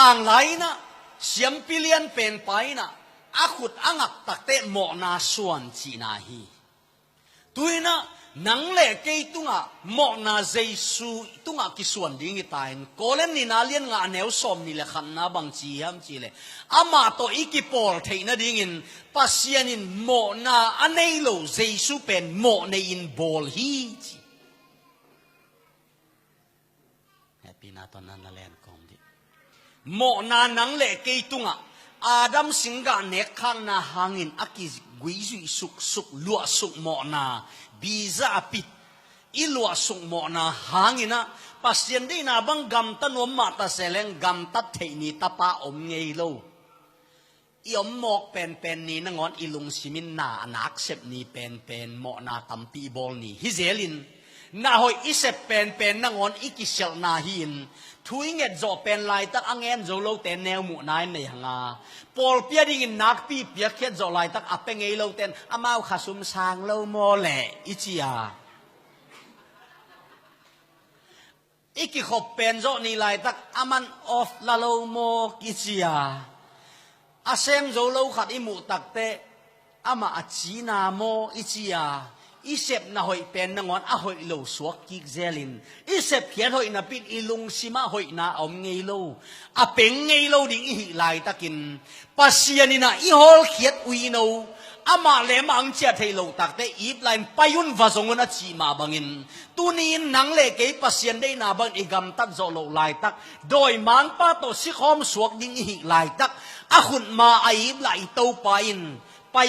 างไหลนะเสียมปิเลียนเป็นไปนะอาขุดอังักตักเตะหมอนาส่วนจีนาฮีตุยนะนังเล่เกยตุงะหมอนาเจสูตุงะกิส่วนดิ้งตายโกเลนนี่นาเลียนงาเนวสมนี่แหละขันนาบังจีฮัมจีเลยอามาโตอีกิปอลเทนดิ้งินปัสยานินหมอนาอันเนโลเจสูเป็นหมอในอินบอลฮีจีแฮปปี้นาตอนนั้นละแลนกอมดิหมอนานังเล่เกยตุงะอาดัมสิงกาเนคขันนาหางอินอากิกุยซุยสุกสุกลัวสุกหมอนาบีซาปิดอิลัวสุกหมอนาหางอินะปัสยันดีนาบังกัมตันวมมาตาเซเลงกัมตัดเทนีตาปาอมเงยโลยอมหมอกเป็นนี่นงอนอิลุงสิมินนาอนักเสพนี่เป็นหมอนาตัมปีบอลนี่ฮิเซลินนาหอยอิเสพเป็นนงอนอิกิเซลนาฮินทุยเงิดจ่อเป็นลายตักอังเงินจ่อโลเตนแนวหมู่นายในหงาปอลเปียดิ่งนักปีเปียเขียดจ่อลายตักอับเป็นไงโลเตนอามาขาสุมสางโลโมเล่อิจิยาอีกขบเป็นจ่อนี่ลายตักอามันออฟลาโลโมอิจิยาอาเซมจ่อโลขัดอิมุตักเตอามาอจีนาโมอิจิยาอิเสพน่าหอยเป็นนงอนอาหอยโลสวกกิกเซลินอิเสพเขียนหอยน่ะปิดอิลุงซิมาหอยน่าอมเงยโลอาเป็นเงยโลดิ่งอิหิลายตะกินปัสยานิน่ะอิฮอลเขียดอุยโนอามาเลมังเจียเทโลตักเตอีบไลน์ไปยุนวาสงวนจีมาบังอินตูนี้นังเลเกยปัสยันได้นาบังอิกำตัดโจโลลายตักโดยมันป้าโตสิคอมสวกดิ่งอิหิลายตักอาขุนมาอีบไลโตไป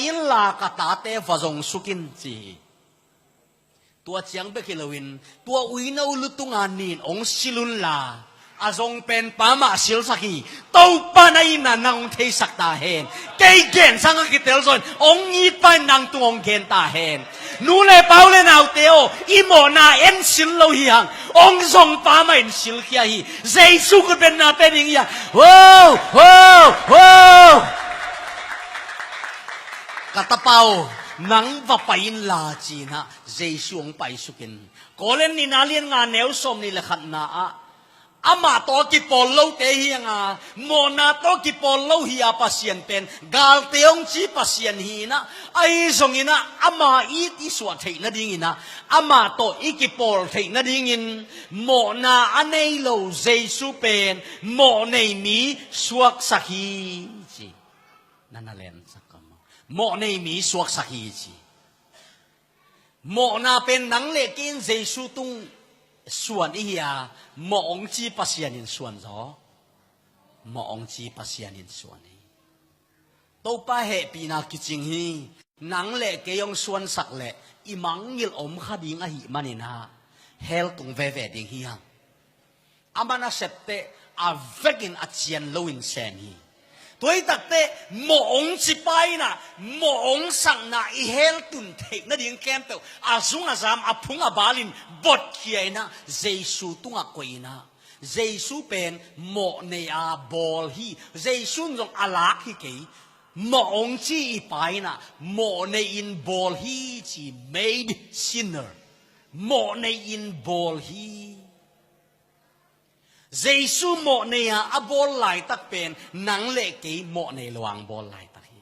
อินลากตาเตวาสงสุกินจีตัวเจียงเบกิลวินตัวอุยนาอุลุตุงานินองศิลุนลาอาจงเป็นปามาศิลสักีตัวปานายนันนางเทสักตาเฮนเกยเกนสังกิเตลซอนองยีปานนางตุงเกนตาเฮนนูเลเปาเลนเอาเตโออิโมนาเอ็นศิลโลฮิฮังองทรงปามาเอ็นศิลขี้ฮีเจสุกเป็นนาเป็นอย่างว้าวว้าวว้าวกตะเปานังว่าไปอินลาจีนะเจสุงไปสุกินโกเลนนี่นาเลียนงานแนวสมนี่แหละขันนาอามาโตกิปอลโลเตฮียงาโมนาโตกิปอลโลฮีอาปัสยันเป็นกาลเตียงจีปัสยันฮีนะไอสงินะอามาอีติสวดเทนดิ่งินะอามาโตอีกิปอลเทนดิ่งินโมนาอันเนโลเจสุเป็นโมเนมีสวกสักฮีจีนั่นน่ะแหละโมในมีสวกสักฮีจีโมนาเป็นนังเล็กกินเจสุตุงส่วนอียาโมองจีปัสยานินส่วนจอโมองจีปัสยานินส่วนนี้ตัวป้าเหปีนากิจิงฮีนังเล็กเกยองส่วนสักเล็กอีมังยิลอมขดิงอหิมันินาเฮลตุงเวเวดิงฮีฮังอามานาเซปเตอาเวกินอาเจียนโลอินเซนฮีตัวอีตักเตะหมองสิไปนะหมองสั่งนะอีเฮลตุนเทกนั่นดิ่งแคมเปลอาซุงอาซามอาพุงอาบาลินบดเขียนะเจสุตุงอากวยนะเจสุเป็นหมอในอาบอลฮีเจสุนจงอาลักฮีเกยหมองจีไปนะหมอในอินบอลฮีจี made sinner หมอในอินบอลฮีเจสุโมเนียอบอลไหลตักเป็นนังเล็กเกยโมเนลวางบอลไหลตักฮี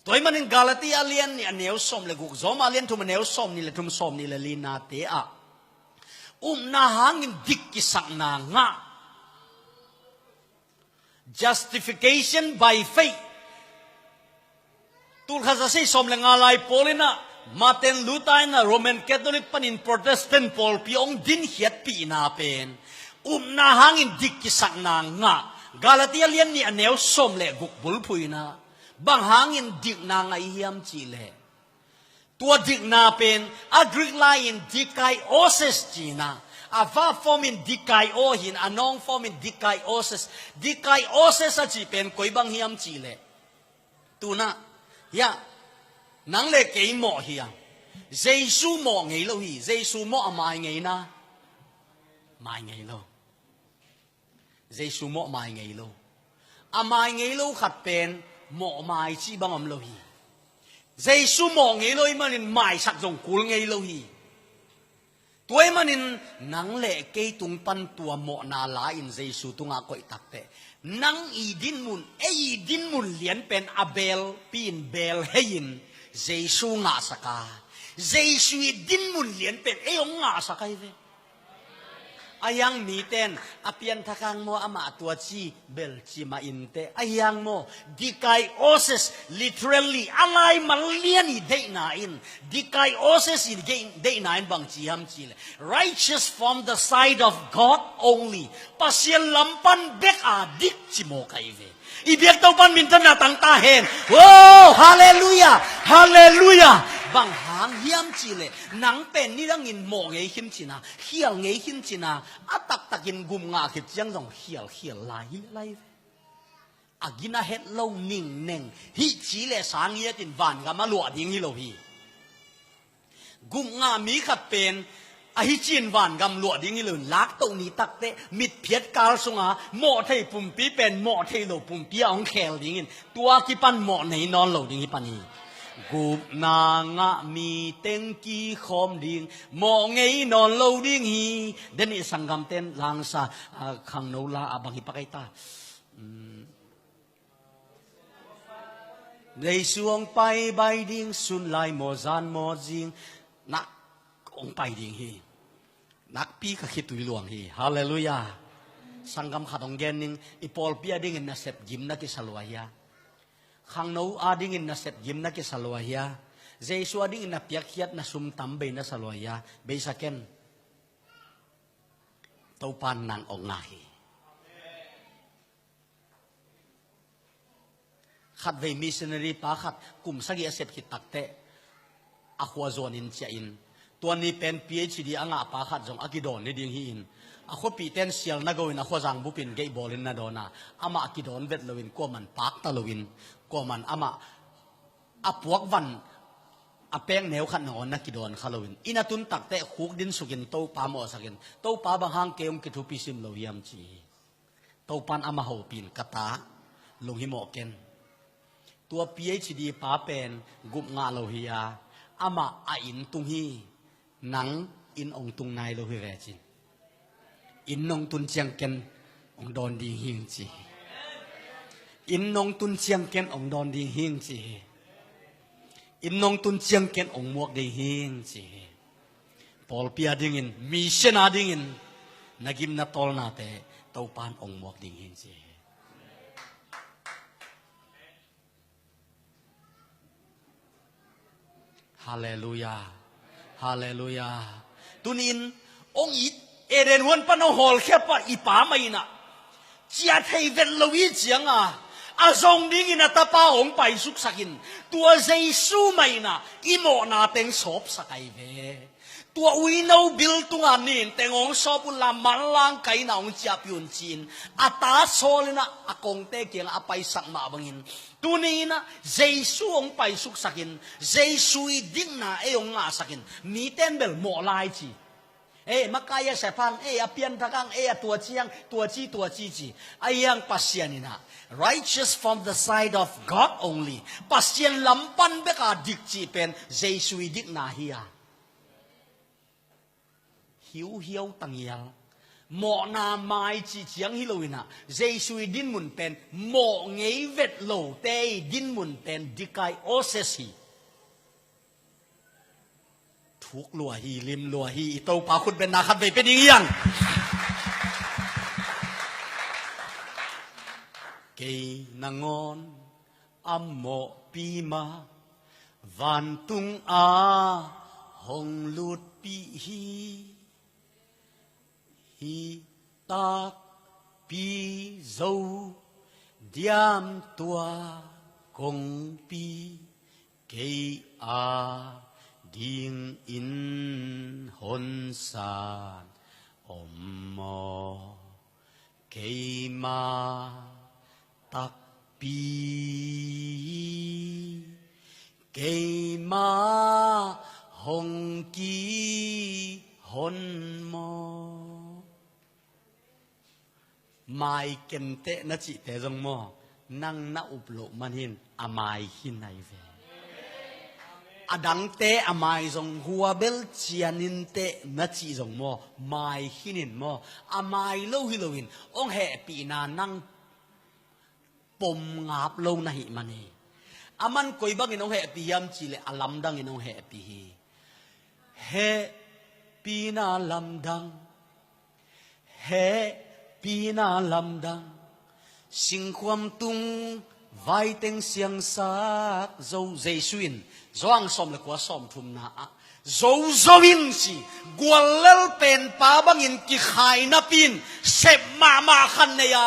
ตัวมันในกาลาติอาเลียนเนี่ยเนวสมเลยกุกซอมอาเลียนทุ่มเนวสมนี่เลยทุ่มสมนี่เลยลีนาเตะนาหางินดิกกิสักนางะ justification by faith ตุลข้าจะใช้สมเลยงาลายโพลินะมาเตนลูตายนะโรมันแคทอลิกปันินโปรเตสแตนต์พอลพิองดินเฮียดปีนาเป็นนาหางินดิกกิสักนางะกาลาติอาเลียนนี่เนวสมเลยกุกบุลพุยนะบางหางินดิกนางไอเฮียมจีเลตัวดิกนาเป็นอักริกไลน์ดิกไอโอเซสจีนาอาฟ้าฟอร์มินดิกไอโอหินอนองฟอร์มินดิกไอโอเซสจีเป็นคอยบางเฮียมจีเลตัวน่ะยะนังเล็กเกยหมอเฮียเจสุหมอไงลูฮีเจสุหมอมาไงนะมาไงลูเจสุหมอมาไงลูมาไงลูขัดเป็นหมอมาจีบังอมลูฮีเจสุหมอไงลูมันไม่สักจงกุลไงลูฮี ตัวมันอินนังเล่เกยตุงปันตัวโมนาลาอินเจสูตุงอาก่อยตักเตนังอีดินมุนอีดินมุนเลียนเป็นอเบลปีนเบลเฮยินเจสูงาสกาเจสูดินมุนเลียนเป็นองงาสกาเวayang miten apian thakang mo ama tua chi bel chi ma inte ayang mo dikai oses literally alai maliani de na in dikai oses in de na in bang chi ham chi le righteous from the side of God only pasial lampan bek a dik chi mo kai ve ibek tau pan min tan na tang ta hen oh hallelujah hallelujah bang hang hiam chi le nang pen ni dang in mo ngei him chi na hial ngei him chi na atak takin gum nga khit jang dong hial lai agina het lo ning neng hi chi le sang ye tin van ga ma lo ding hi lo hi gum nga mi khat pen a hi chin van gam lo ding hi lo lak to ni tak te mit phiat kal sunga mo thei pum pi pen mo thei lo pum pi ong khel ding in tua ki pan mo nei non lo ding hi pan hi gup na nga mi teng ki khom ding mo ngei non lo ding hi den i sangam ten lang sa khang no la abang hi pakai ta lei suang pai bai ding sun lai mo zan mo jing nak ong pai ding hi nak pi ka khitui luang hi hallelujah sangam khatong gen ning ipol pia ding in na sep jim na ki salwaya khang no ading in na set gim na ki salwaya jesu ading in na piakiat na sum tambe na salwaya be saken topan nang ongahi khat ve missionary pa khat kum sagi aset ki takte akhwa zon in cha in tuani pen phd anga pa khat jong akidon ni ding hi in akho pi ten sial na goin akho jang bupin ge bolin na dona ama akidon vet lowin ko man pak ta lowin ko man ama apuak van apeng neu khat ngon na kidon khalowin inatun takte khuk din sukin to pa mo sakin to pa bang hang keum ki thu pisim lo yam chi to pan ama ho pin kata lunghi mo ken tua phd pa pen gup nga lo hiya ama a in tung hi nang in ong tung nai lo hi re chin in nong tun chiang ken ong don ding hing chi in nong tun chiang ken ong don ding hing chi in nong tun chiang ken ong muak ding hing chi pol pia ding in mission a ding in nagim na tol na te to pan ong muak ding hing chi hallelujah hallelujah tunin ong it eren won pan hol khepa ipa mai na chia thei vet lowi chiang a zong ding in atapa ong pai suk sakin tua jesu mai na imo na teng sop sakai ve tua ui no bil tunga nin tengong sop la malang kai na ong chia pyun chin ata solina akong te kiang apai sak ma bangin tunina jesu ong pai suk sakin jesu ding na e ong nga sakin mi ten bel mo lai chi makaya sepang apian takang tua chiang tua chi chi ayang pasianina righteous from the side of God only pasian lampan beka dik chi pen jesu dik na hiya hiu tangial mo na mai chi chiang hiloina jesu din mun pen mo ngei vet lo te din mun pen dikai osesiทุกลัวฮีลิมลัวฮีโตปาคุณเป็นนาคันไปเป็นยังเกยนางอนอัมโมปีมาวันตุงอาหงลุดปีฮีตากปีโซเดียมตัวกงปีเกยอาding in hon san om mo kei ma tak pi kei ma hong ki hon mo mai kem te na chi te jong mo nang na uplo man hin amai hin nai ve อดังเตะอามายจงหัวเบลเจียนินเตะนัดจีจงโมไม่หินินโมอามายโลหิโลวินองแห่ปีนานั่งปมงาบโลนาหิมันเออามันกอยบังอินองแห่ปียามจีเลอลัมดังอินองแห่ปีแห่ปีนาลัมดังแห่ปีนาลัมดังสิงความตุงไว้เต็งเสียงสักโจเจสุอินจวงสมเลกว่าสมทุมนาโจอินสิกวลเลลเป็นป้าบังอินกิขายนับอินเสพมาขันเนีย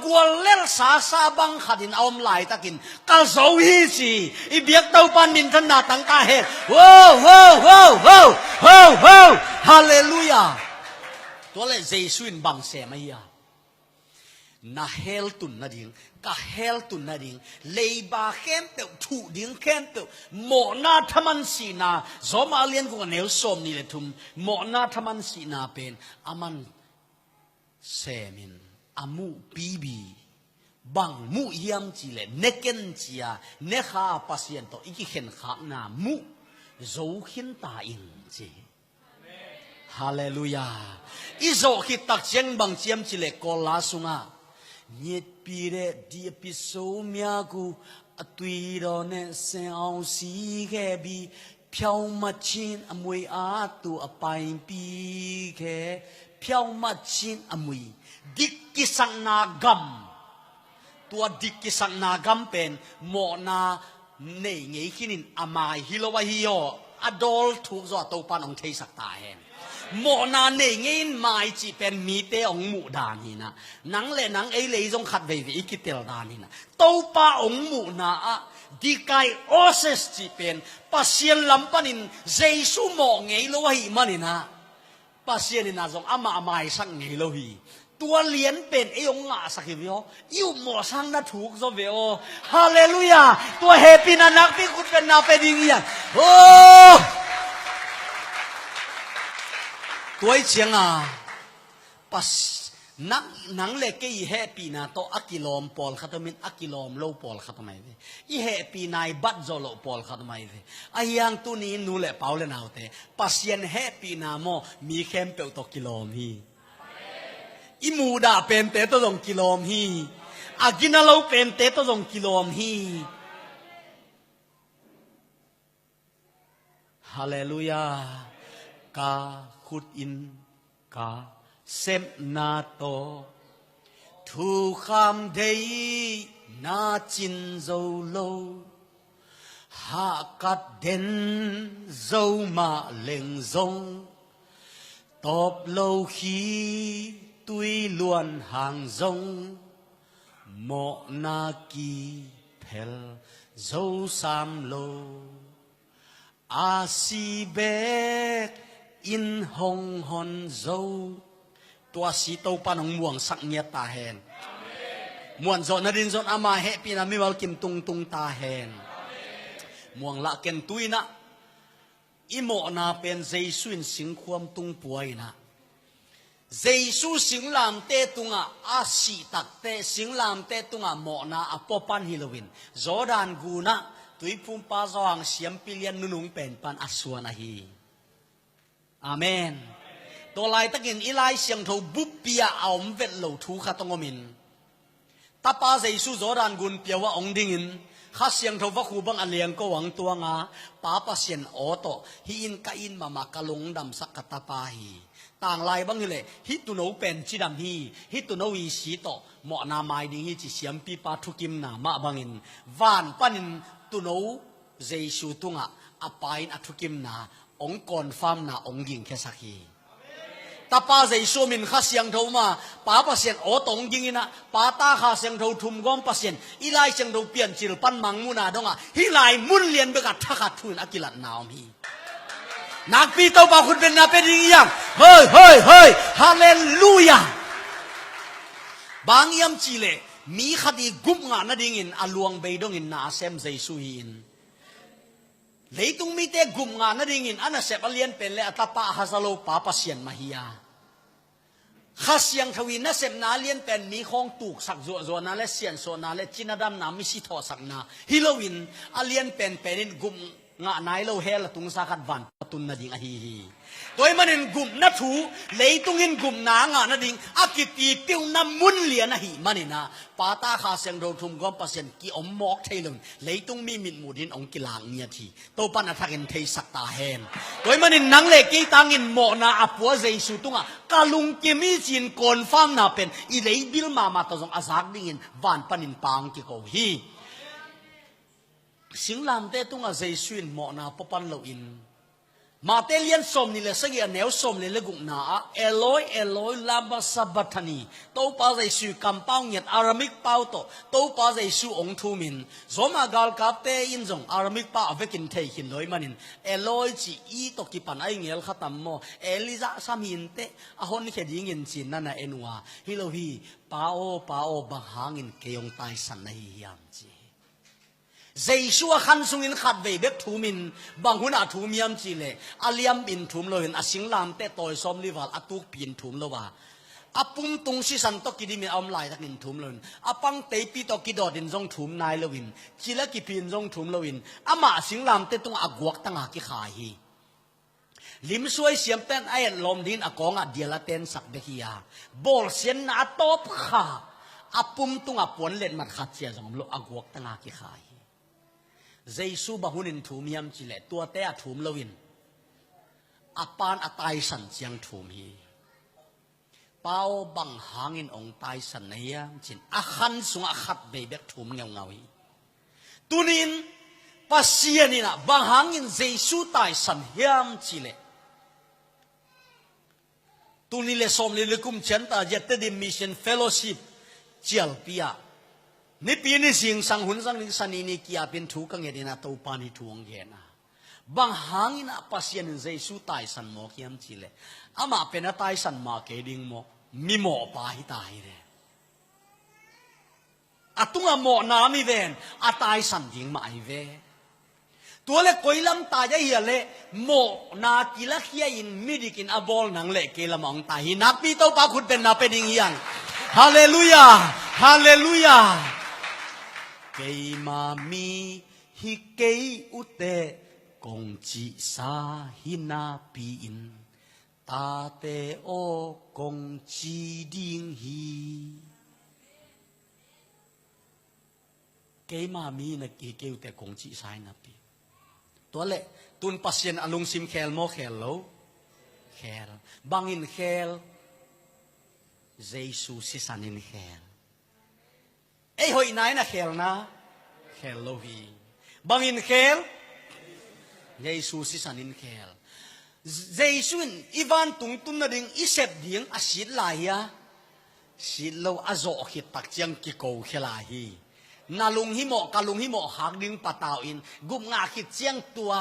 กวลเลลซาบังขัดินเอามลายตะกินกะโจอินสิอีเบียกเต้าปันดินธนาตังกาเฮว้าวฮาเลลูยาตัวเลเจสุอินบังเสมาเยนาเฮลตุนนาดิงกะเฮลตุนนาดิงเลยบาเข้มเปียวถูดิงเข้มเปียวหมอนาทมันสีนาจอมาเลียนกูเนวสมนี่เลยทุมหมอนาทมันสีนาเป็นอามันเซมินอามูบีบังมูยามจีเลเนเกนจียเนข้าปัสยันโตอีกเห็นข้านามูโจขินตาอินจีฮาเลลูยาอีโจขิตักเจงบังเจียมจีเลกอลาสุงาเงียบปีเรดีพิโซเมียกูตุยรอเนเซเอาสีแค่บีเพียวมาชินอมวยอาตัวไปปีแค่เพียวมาชินอมวยดิกิสังนากัมตัวดิกิสังนากัมเป็นหมอนาเนยเงยขินินอามายฮิโลวะฮิโออดอลถูกจอดตัวปานองเทสักตาเห็นหมอนาเนยเงินไม่จีเป็นมีเตองหมู่ดานี่นะนังเลยนังเลยจงขัดเวทีกิเตลดานี่นะตัวป้าองหมู่นาดีกายโอเซสจีเป็นปัสเซียนลำปันินเจสุหมอเงยโลหิมันนี่นะปัสเซียนนี่นะจงอามาไม่สักเงยโลหิตัวเลี้ยนเป็นไอ้องงาสักทีเดียวอยู่หมอสังน่าถูกซะเวโอฮาเลลูยาตัวเฮปีนักพี่คุณเป็นนาเป็นยังไงโอ้ตัวเชียงปัสนังเล็กอีเฮปีนาโตอักิลอมปอลขัดมินอักิลอมโลปอลขัดไม่ได้อีเฮปีนายบัดโจโลปอลขัดไม่ได้ไอ้ยังตัวนี้นูเล่เปล่าเลยนะเอาแต่ปัสยันเฮปีนาโมมีเข้มเปลตกิลอมฮีอีมูดาเป็นเตตรงกิลอมฮีอากินาโลเป็นเตตรงกิลอมฮีฮาเลลูยากาขุดอินกาเซมนาโตทุกคำเดียนาจินโจโลหากัดเด่นโจมาเล็งจงตบโลขีตุยล้วนห่างจงโมนากีเพลโจสามโลอาซีเบกอินฮงฮอนโจตัวสีโตปานองม่วงสักเงียตาแหนมวนโจนดินโจนอามาเฮปีนามิวลกิมตุงตาแหนม่วงละเกนตุยนะอิโมนาเป็นเจสุนสิงความตุงป่วยนะเจสุสิงลามเตตุงอาสีตักเตสิงลามเตตุงโมนาอปปันฮิโลวินโจดานกูนะตุยพุ่มปาจางเสียมปิเลียนนุงเป็นปันอสวนอหีอาเมนตัวลายตะกินอีไลเสียงทูบุบเปียเอาเวทเหลาทูขัดงมินตาปาเจสุโจดานกุนเปียวว่าองดิงินข้าเสียงทูวักคูบังอเลียงก็หวังตัวงาป้าปาเสียนโอโตฮิอินกอินมามากะลงดำสักกตาปาฮีต่างลายบังเลยฮิตุโนเป็นจีดำฮีฮิตุโนวีสีโตหมอนาไมดิฮิจิเสียมปีปาทุกิมนามาบังอินวานปันินตุโนเจสุตุงะอปายนอทุกิมนาองกรฟามนาองยิงแค่สักทีตาป้าใจสู้มินข้าเสียงเท่ามาป้าป้าเสียงโอตองยิงนะป้าตาข้าเสียงเท่าทุ่มก้อมป้าเสียงอีไลเสียงเท่าเปลี่ยนจิลปันมังมุนาดงอ่ะฮิไลมุนเลียนเบกัดทักทุนอากิลัดนาวมีนักปีเต้าป้าคุณเป็นนาเป็นยังเฮ้ยฮาเลลูยาบางยามจีเลมีคดีกุมงานนั่นเองอลวงเบดงอินนาเซมใจสู้อินเลยตุงมีเตกุมงานนั่นเองอันนั้นเสพเลียนเป็นเลยอัตปะฮัสโลป้าปัสเซียนมาฮิยาข้าเสียงทวินนั่นเสพนาเลียนเป็นมีของตูกสักจัวนั่นและเสียนโซนาและจินาดำนามิสิทอสักนาฮิโลวินอเลียนเป็นนินกุม งะนายเราเฮลตุงสักวันตุนนาดิงฮีตัวมันเห็นกลุ่มนัทหูเลยตุงเห็นกลุ่มนางะนาดิงอากิตีติวน้ำมุนเลียนะฮีมันนี่นะปาตาขาเสียงโดทุมก้อมเปอร์เซ็นต์กี่อมมอกเทลุนเลยตุงมีมิดมูดินองกิลางเนียทีตัวปันอัฐกินเทสักตาเฮนตัวมันเห็นนังเล็กกี่ตังอินโมนาอปัวเจสุตุงะกาลุงกิมิจินกอนฟามนาเป็นอีเลยบิลมาตัวจงอาซักดิ่งวันปันินปังกิโกฮีสิงลามเตตุงอาเจสุนโมนาปปันโลอินมาเตเลียนสมนี่เลยสักอย่างแนวสมนี่เลยกุณาเอลอยลาบาสบัตนีตัวป้าใจสูคำเป้าเงียดอารามิกเป้าโตตัวป้าใจสูองทูมินสมากาลกับเตอินจงอารามิกเป้าเอาไปกินเทหินลอยมันนินเอลอยจีอีตกิปันไอเงียลขัดตัมโมเอลิซาสามินเตอหอนนี่แค่ดิ้งินจีนนั่นน่ะเอ็นวาฮิโลฮีป้าโอบางหางินเกยงตายสันในยามจีเจชัวขันสุงินขัดเวเบกทูมินบางคนอาทูมียมจีเลอาเลียมบินทูมโลหินอาสิงลามเตตอยซอมลิวาลอาตุกปีนทูมโลวาอาปุ่มตุงสิสันตกิดิมีอมลายทักนินทูมโลหินอาปังเตปีตกิดอดินจงทูมนายโลหินจีละกิปีนจงทูมโลหินอามาสิงลามเตตุงอากวกตั้งอากิขาฮีลิมสวยเสียมเต้นไอ้ลมดินอากองอเดียละเต้นสักเบกียาบอลเสียนอาตบขาอาปุ่มตุงอาปวนเล่นมัดขัดเสียจงโลอากวกตั้งอากิขาฮีเจสุบะหุนินทูมยามจิเลตัวเตะทูมลวินอปานอตายสันเจียงทูมฮีเป้าบังหางินองตายสันเนียจินอาขันสุงอาขัดเบเบกทูมเงาเงาฮีตุนินปัสเซียนี่นะบังหางินเจสุตายสันเฮียมจิเลตุนิเลสอมเลกุมเชนตาเจตดิมิชชันเฟลโลชิพเจียลปียนี่ปีนี้สิ่งสังหุนสังนิสันนี่กี่อาเป็นถูกกังเงินนะตัวปานิทวงเงินนะบางหางนะปัสยานินเจสุตายสันโมกยามจิเลอามาเป็นตายสันมาเกดิงโมมีโมปาหิตายเลยอาตุงโมนามีเวนอาตายสันดิงมาไอเวตัวเล็กกุยลำตายเหี้ยเละโมนากิลักเฮียอินมิดิกินอบอลนังเละเกลมองตายนับปีตัวปาขุดเป็นนับเป็นดิงยังฮาเลลูยาฮาเลลูยาเกยมามีฮิเกยอุเตกงจิสาหินาปีอินตาเตโอกงจีดิงฮีเกยมามีนะเกยอุเตกงจิสาหินาปีตัวเละตุนปัสยันอลุงซิมเคลโมเคลโลเคลบางอินเคลเจสุสิสันินเคลไอ้หอยนายนะเคลนะเคลโลฮีบางอินเคลเจสุสิสันินเคลเจสุนอีวันตุงตุนนดิ่งอิเสบดิ่งอาศิลลายะศิลโลอาโจขิตักเจียงกิโกเคลาฮีนาลุงฮิโมกาลุงฮิโมหักดิ่งปะตาวอินกุมงาขิดเจียงตัว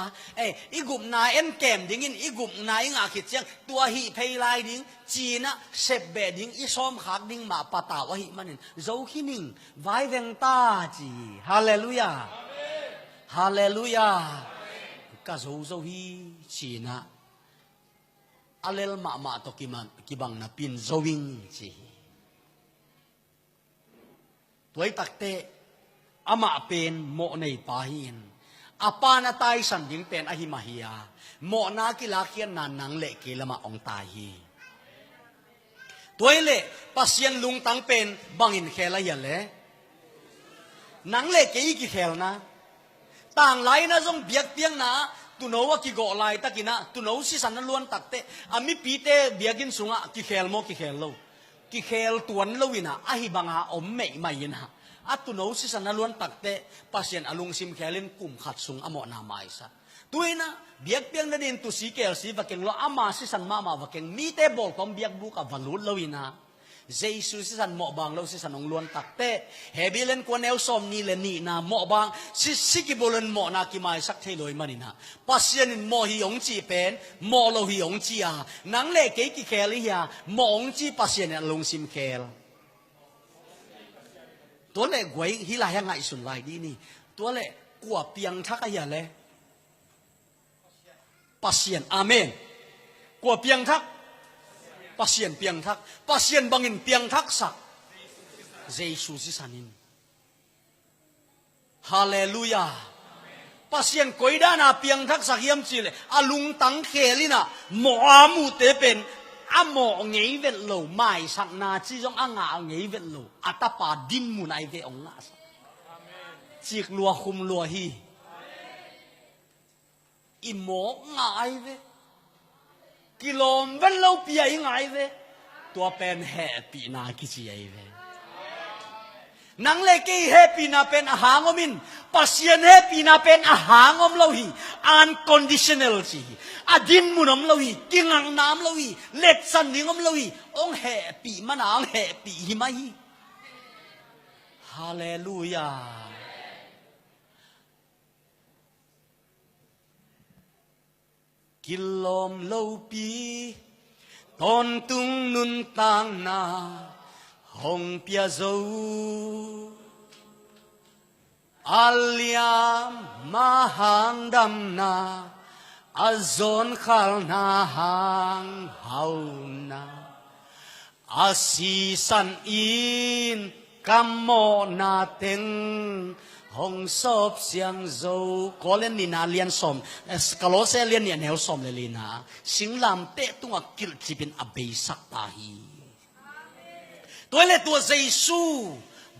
อีกุมนาเอ็นแกมดิ่งอินอีกุมนายงาขิดเจียงตัวฮิเพลายดิ่งจีนะเสบเบดิ่งอีซ้อมหักดิ่งมาปะตาวะฮิมันนินโจขินิงไว้เวงตาจีฮาเลลูยาฮาเลลูยากะโจฮิจีนะอาเลลมาตกิมันกิบังนะปินโจวิงจีตัวตักเตอามาเป็นโมในปาหินอาปานาตายสันดิงเป็นอหิมาฮิยาโมนากิลาเคียนนันนังเละกิลมาองตาฮีตัวเละปัสยันลุงตังเป็นบังอินเคลายะเละนังเละเกยกิเคลนะต่างไหลนะจงเบียกเตียงนะตุโนวะกิโกไลตะกินะตุโนสิสันนั้นล้วนตักเตอามิปีเตเบียกินสุงะกิเคลโมกิเคลโลกิเคลตัวนโลวินะอหิบังอาอมเมย์ไม่ยินฮะอัตุโนสิสันนั้นล้วนตักเตปัสยันอลุงซิมเคลินกุมขัดสุงอโมนาไมซะตัวนะเบียกเปียงนั่นเองตุสีเกลสีวักเก่งโลอามาสิสันมาวักเก่งมีเตบอลตอมเบียกบุกวัลุโลวินะเจสุสิสันหมอบางเราสิสันองล้วนตักเตเฮบิเลนกวนเอลซอมนี่เลนี่นะหมอบางสิกิบอลนหมอนากิมาสักเทลอยมันนะปัสยันหมอหิยงจีเป็นหมอโลหิยงจีอานังเล่เกกิเคลิยาหมอองจีปัสยันอลุงซิมเคลตัวเล็กไว้ฮิลายังไงสุดไลดีนี่ตัวเล็กกว่าเปียงทักอะไรเลยปัสยันอาเมนกว่าเปียงทักปัสยันเปียงทักปัสยันบังอินเปียงทักสักเจสุสิสันินฮาเลลูยา pasien koida na piang thak sahiam chile alung tang khelina mo amu te pen amo ngei vet lo mai sak na chi jong anga ngei vet lo atapa din mu nai ve ong nga sa chik lua khum lua hi imo ngai ve kilom vet lo pi ai ngai ve tua pen happy na ki chi ai ve nang le ke happy na pen a hangomin pasien happy na pen a hangom lo hi unconditional chi adin munom lo hi kingang nam lo hi let san ningom lo hi ong happy manang happy hi mai hallelujah kilom lo pi ton tung nun tang na hong pia zo aliam mahang dam na azon khal na hang hau na asi san in kamo na teng hong sop siang zo có lên ni na lian som kalo se lian ni neo som le lina sing lam te tunga kil chipin abei sak ta hi toile tua Jesu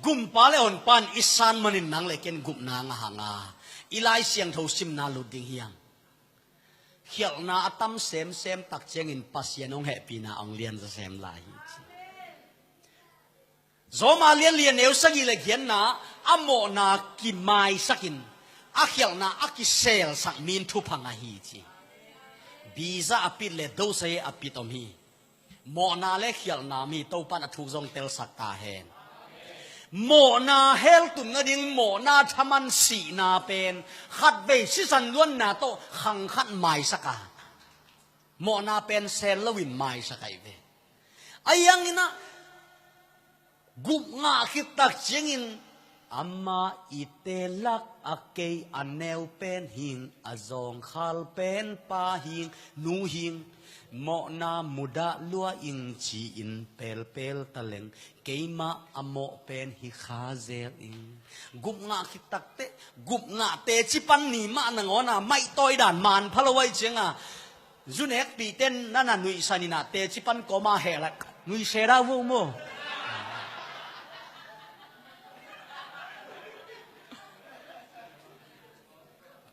gum pa le on pan isan manin nang le ken gup na nga hanga ilai siang tho sim na lu ding hiang khial na atam sem sem tak cheng in pasien ong happy na ong lian za sem lai zoma lian lian neu sagi le khian na amo na ki mai sakin a khial na a ki sel sak min thu phanga hi chi biza apit le do sai apit om hi mo na le khial na mi to pan athuk zong tel sak ta hen mo na hel tun na ding mo na thaman si na pen khat be si san luan na to khang khat mai saka mo na pen sel lawin mai sakai ve ayang ina gup nga khit tak chengin amma itelak akei aneu pen hing azong khal pen pa hing nu hing mo na muda lua ing chi in pel pel taleng keima amo pen hi khazel ing gup nga khitak te gup nga te chi pan ni ma na ngona mai toy dan man phalawai chenga junek pi ten nana nui sanina te chi pan ko ma helak nui sera wo mo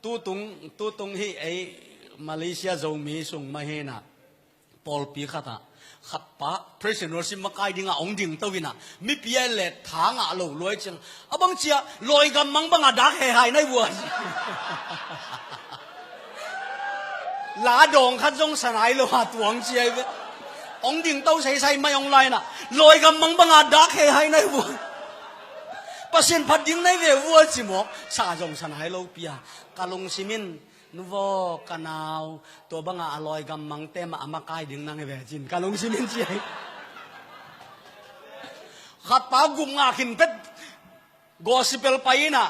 tu tung hi ai Malaysia zo mi sung ma he na Paul pi khata khat pa prisoner sim makai dinga ong ding tawina mi pi le thanga lo loi chang abang chia loi gam mang banga dak he hai nai bu la dong khat jong sanai lo ha tuang chi ai ong ding tau sai sai mai ong lai na loi gam mang banga dak he hai nai bu pasien phat ding nai ve wo chi mo sa jong sanai lo pia kalung simin nuvo kanau to banga aloi gam mang tema amakai ding nang ve jin kalung simin chi ai khat pa gum nga khin pet gospel paina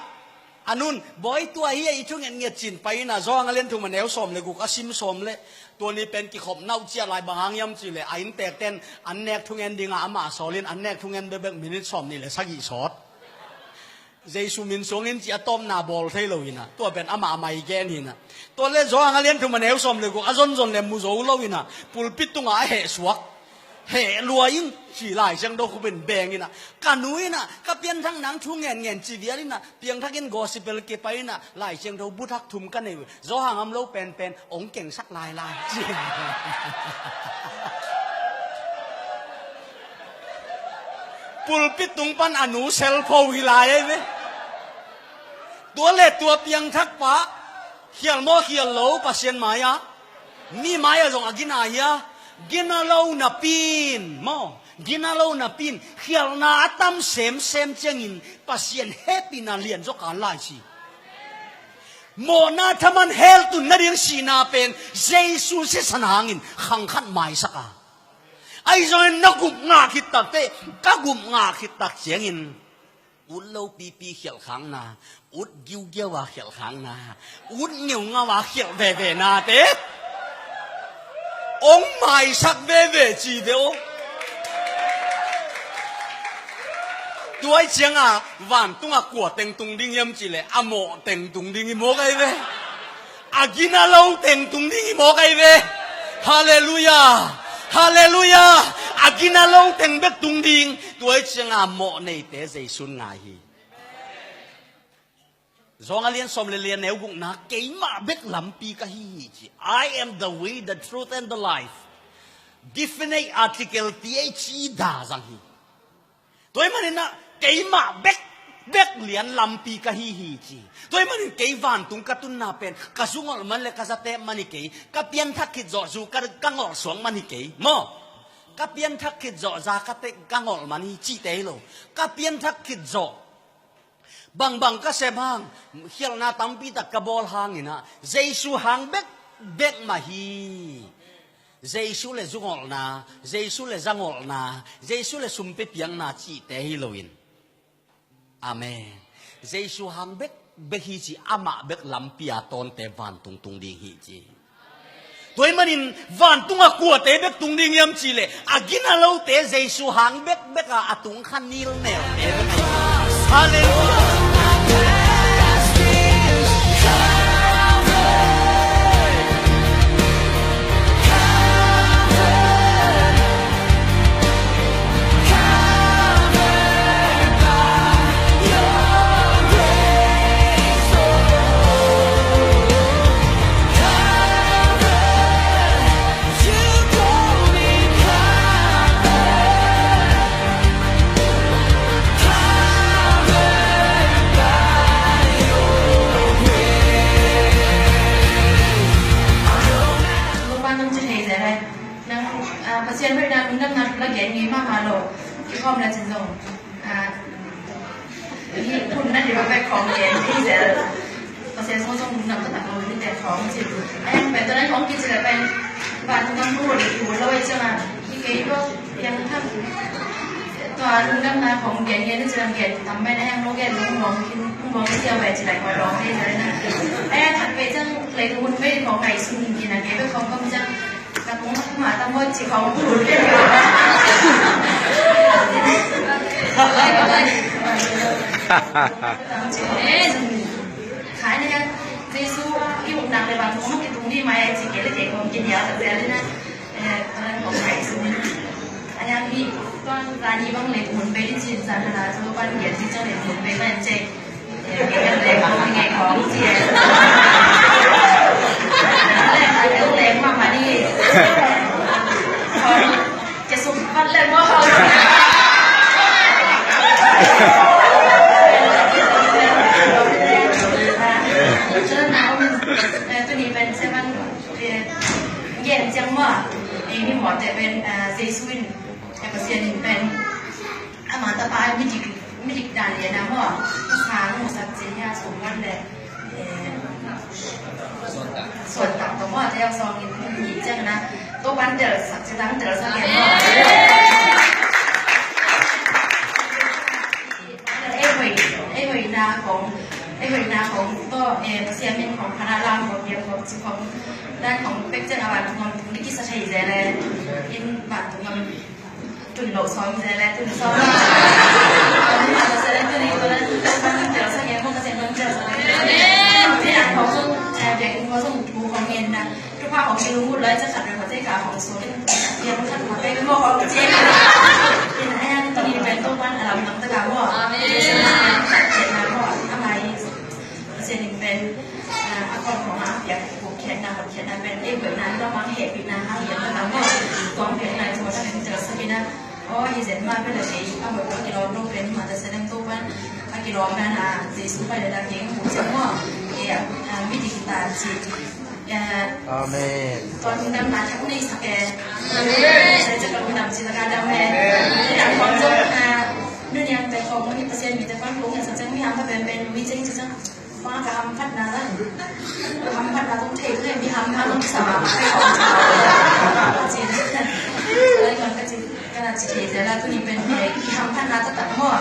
anun boy tua hi ai chung en nge chin paina zo nga len thu maneu som le gu asim som le to ni pen ki khop nau chia lai bahang yam chi le ain tek ten an nek thung en dinga ama solin an nek thung en be bek minute som ni le sagi sot Jesu min songin chi atom na bol thei lo ina to ben ama mai gen hina to le zo nga len thu maneu som le gu azon zon le mu zo lo ina pulpit tunga he suak he lua in chỉ lại chẳng đâu có bên bèn ina cả núi na cả pian thang nắng thu ngàn ngàn chỉ việc ina pian thang in gospel ke pai na lại chẳng đâu bút thắc thum cái này do hàng âm lâu pen pen ống cảnh sắc lai lai pulpit tung pan anu cell phone hilai ấy tua le tua pian thắc pa hial mo hial lâu pasien maya mi maya jong agina ya ginalaw na pin mo ginalaw na pin khial na atam sem sem chengin pasien happy na lian zo kan lai chi mo na thaman hel tu na ring sina pen Jesu se sanangin khang khat mai saka ai zo na gup nga khit tak te ka gup nga khit tak chengin ut lo pi pi khial khang na ut giu giu wa khial khang na ut ngiu nga wa khial ve ve na te ông mai sắc về về chỉ về ông ตัวเชียงวันตุ้งกัวเต็งตุงดิ้งยำจีเลยโมเต็งตุงดิ้งโมไกเวกินเราเต็งตุงดิ้งโมไกเวฮาเลลูยาฮาเลลูยากินเราเต็งเบกตุงดิ้งตัวเชียงโมในเตะใจสุนไงจงเลียนสมเลียนเนวกุนักเกี่ยมาเบกลำปีกะฮีจี I am the way the truth and the life definite article THE ดาจังฮีตัวมันน่ะเกี่ยมาเบกเลียนลำปีกะฮีจีตัวมันเกี่ยวันตุงกะตุนนาเป็นกะสุงอลมันเลกะสะเตมันเกี่ยกะเปียนทักขิดจ่อจูกะกังอลสวงมันเกี่ยมอกะเปียนทักขิดจ่อจากะเตกังอลมันจีเตโลกะเปียนทักขิดจ่อบางก็เสบางเขียนหน้าตั้มปีตะกบอลหางอินะเจสุหางเบกมาฮีเจสุเลจุงอลนาเจสุเลจังอลนาเจสุเลสุมเปปียงนาจีเตฮิโลวินอาเมนเจสุหางเบกฮีจีอามาเบกลำปีอาตอนเตวันตุงดิงฮีจีตัวมันอินวันตุงกัวเตเบกตุงดิงยำจีเลกินอะไรเตเจสุหางเบกอาตุงขันนิลเนลเอเมนฮาเลลูยาเช่นเวลาคุณนั่งนัดละเอียดงี้มากมาโลที่ข้อมและจินซงที่คุณนั่นเดี๋ยวไปของเย็นที่จะเช่นส่งนำก็ตัดลงที่แต่ของจิตไอ้เป็นตอนนั้นของกิจจะเป็นบ้านต้องพูดอยู่เลยใช่ไหมที่เกี่ยวยังทำตัวลุงดำนาของเย็นเย็นที่จะเย็นทำไม่ได้ยังลูกเย็นลุงมองกินลุงมองที่เที่ยวไปจะไหนคอยร้องให้เลยนะไอ้ถัดไปจังเลยคุณไม่ของไก่ซุนกินนะเกี่ยวกับของก็มันจังแต่ผมมาตั้งว่าจีเขาพูดเรื่องขายเนี่ยเจสุที่ผมดังเลยบางคนมันกินตรงนี้มาไอ้จีเกลเด็กผมกินเยอะแต่เลยนะตอนนั้นผมขายซุนอันนี้พี่ตอนร้านนี้บางเลยหมุนไปที่จีนสาธารณะทั่วบ้านเกียรติเจ้าเลยหมุนไปนั่นเจ๊เกี่ยวกับเลยของไงของเจี๋ยแรงมากมานี่จะสุกฟันเลยว่าเขาเจ้าหนาวตัวนี้เป็นเซมันเย็นจังว่าเองนี่หมอแต่เป็นเซซุนแต่เปอร์เซ็นต์เป็นอามาตาปายไม่จิกด่านเลยนะว่าทางหมดสัจจะยาสมวันเลยส่วนต่างของว่าจะเอาซองกินหยีจังนะตัวบันเดอร์สักจะตั้งเดอร์สักอย่างว่าเอเวอร์นาของตัวเซียมินของคณะรามของเดียวของด้านของเป็กเจนอาวันของนิกิสชัยเจเลอินบัตรของตุนโลซอยเจเลตุนซอยมาเจเลตุนนี้ตัวนั้นบันเดอร์สักอย่างของเซียมินเจอสักอย่างที่อ่านของส่งเด็กของส่งทูของเงินนะทุกภาคของกิลูพูดเลยจะขัดเรื่องหัวใจขาของส่วนเรียนขัดหัวใจก็บอกของเจ๊เป็นไอ้ยังตอนนี้เป็นตัววันอะไรน้ำตะกาว่าเจ็ดนะว่าอะไรเจนิเป็นอาการของอาอยากผูกแขนนะผูกแขนนะเป็นเอกแบบนั้นเราวางเหตุปีนะเหตุแล้วก็กองเพลงไหนสมมติถ้าเป็นเจอสักนะอ๋อยี่สิบมาเป็นอะไรเอาแบบกิโลรูปเป็นมาแต่แสดงตัววันกิโลนั้นจะสู้ไปได้ดังเองหูจังว่าวิธีการจีอาเมนตอนนั้นมาทั้งนี้สักแกใช้จักรวาลดำจิตการดำแม่อย่างของจงนู่นยังเป็นของมีเปอร์เซ็นต์มีแต่ฟังรู้อย่างสักจังไม่ทำถ้าเป็นวิจัยจังฟ้ากับทำพัฒนาแล้วทำพัฒนาต้องเทเลยมีทำมาต้องสาให้ของจีนเลยมันก็จะขนาดจีนแล้วตัวนี้เป็นที่ทำพัฒนาตัดหัว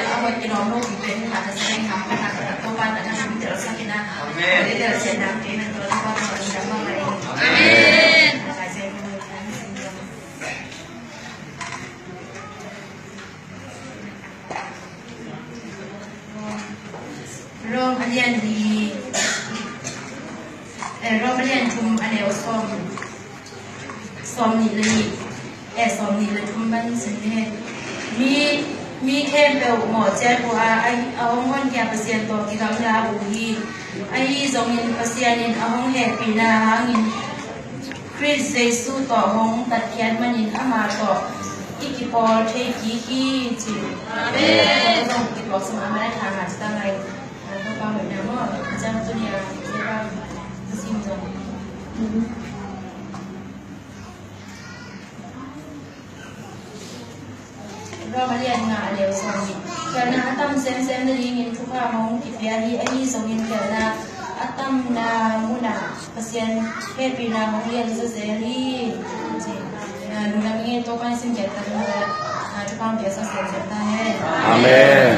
เอาไว้กินน้ำลูกเป็นมาจะแสดงทำพัฒนาตัวบ้านแต่ถ้าทำเดี๋ยวสักกินนะเดี๋ยวเสียน้ำกินตัวที่ว่ามันจะมาอะไรใส่เส้นมือ Rom alian di Rom alian tum anel som ni li som ni le tum ban sin he mi kem bel mo che ko ai ahong hon kya pasien to ki dam la u hi ai zong in pasien in ahong he pina hangin Chris Jesu to hong tat kian manin ama to ikipol the ki ki chi amen to ki lo sama ma da thang ma sta ngai to ka me na mo jam tu ni a che ba sim zongเรามาเรียนงานเร็วสองนิดกันนะตั้มเซมได้ยินทุกข้าวของกิจยาที่ไอ้นี่สองนิดเดียวนะตั้มนามุนาเปอร์เซ็นต์เพศปีนาของเรียนเสรีจริงดูนักเรียนตัวกันสิ่งเจ็ดตั้งแต่ทุกความเปลี่ยนเสียงได้อาเมน